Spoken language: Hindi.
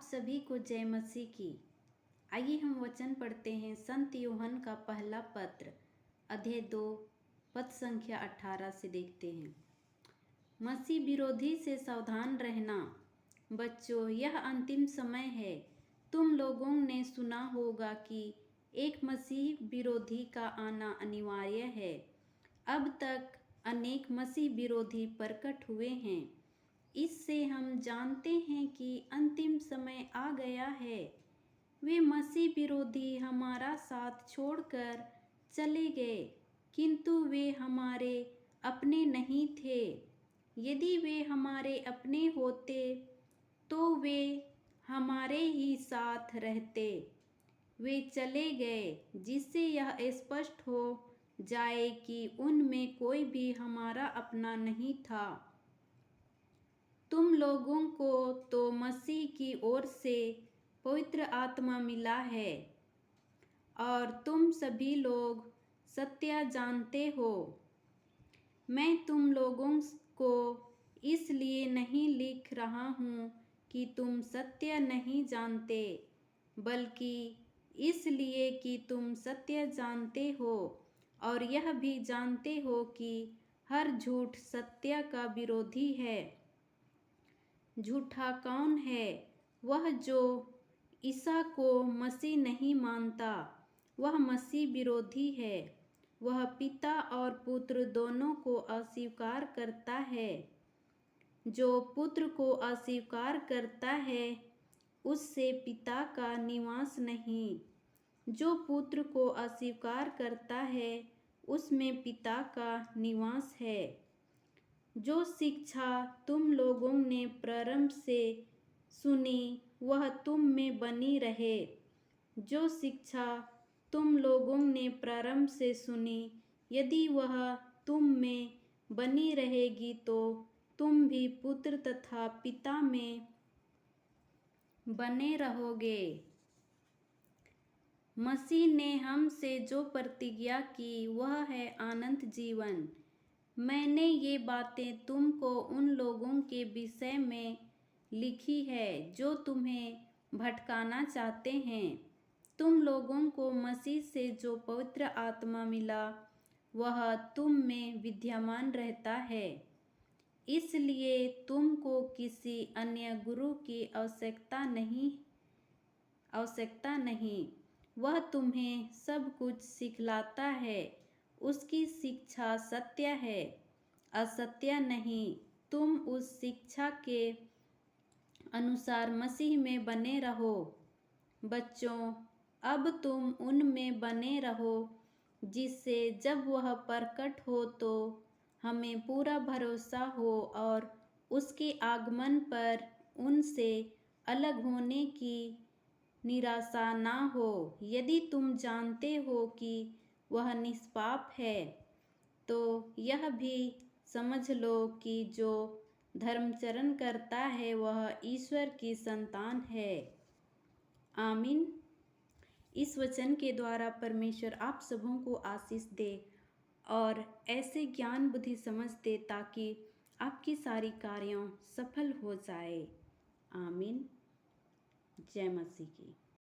आप सभी को जय मसीह की। आइए हम वचन पढ़ते हैं संत यूहन्ना का पहला पत्र अध्याय 2 पद संख्या 18 से देखते हैं। मसीह विरोधी से सावधान रहना। बच्चों, यह अंतिम समय है। तुम लोगों ने सुना होगा कि एक मसीह विरोधी का आना अनिवार्य है। अब तक अनेक मसीह विरोधी प्रकट हुए हैं। इससे हम जानते हैं कि अंतिम समय आ गया है। वे मसीह विरोधी हमारा साथ छोड़कर चले गए, किंतु वे हमारे अपने नहीं थे। यदि वे हमारे अपने होते तो वे हमारे ही साथ रहते। वे चले गए, जिससे यह स्पष्ट हो जाए कि उनमें कोई भी हमारा अपना नहीं था। तुम लोगों को तो मसीह की ओर से पवित्र आत्मा मिला है और तुम सभी लोग सत्य जानते हो। मैं तुम लोगों को इसलिए नहीं लिख रहा हूँ कि तुम सत्य नहीं जानते, बल्कि इसलिए कि तुम सत्य जानते हो और यह भी जानते हो कि हर झूठ सत्य का विरोधी है। झूठा कौन है? वह जो ईसा को मसीह नहीं मानता, वह मसीह विरोधी है। वह पिता और पुत्र दोनों को अस्वीकार करता है। जो पुत्र को अस्वीकार करता है, उससे पिता का निवास नहीं। जो पुत्र को अस्वीकार करता है, उसमें पिता का निवास है। जो शिक्षा तुम लोगों ने प्रारंभ से सुनी, वह तुम में बनी रहे। जो शिक्षा तुम लोगों ने प्रारंभ से सुनी, यदि वह तुम में बनी रहेगी, तो तुम भी पुत्र तथा पिता में बने रहोगे। मसीह ने हमसे जो प्रतिज्ञा की, वह है अनंत जीवन। मैंने ये बातें तुमको उन लोगों के विषय में लिखी है जो तुम्हें भटकाना चाहते हैं। तुम लोगों को मसीह से जो पवित्र आत्मा मिला, वह तुम में विद्यमान रहता है। इसलिए तुमको किसी अन्य गुरु की आवश्यकता नहीं। वह तुम्हें सब कुछ सिखलाता है। उसकी शिक्षा सत्य है, असत्य नहीं। तुम उस शिक्षा के अनुसार मसीह में बने रहो। बच्चों, अब तुम उनमें बने रहो, जिससे जब वह प्रकट हो तो हमें पूरा भरोसा हो और उसके आगमन पर उनसे अलग होने की निराशा ना हो। यदि तुम जानते हो कि वह निष्पाप है, तो यह भी समझ लो कि जो धर्माचरण करता है, वह ईश्वर की संतान है। आमीन। इस वचन के द्वारा परमेश्वर आप सबों को आशीष दे और ऐसे ज्ञान बुद्धि समझ दे, ताकि आपकी सारी कार्यों सफल हो जाए। आमीन। जय मसीह की।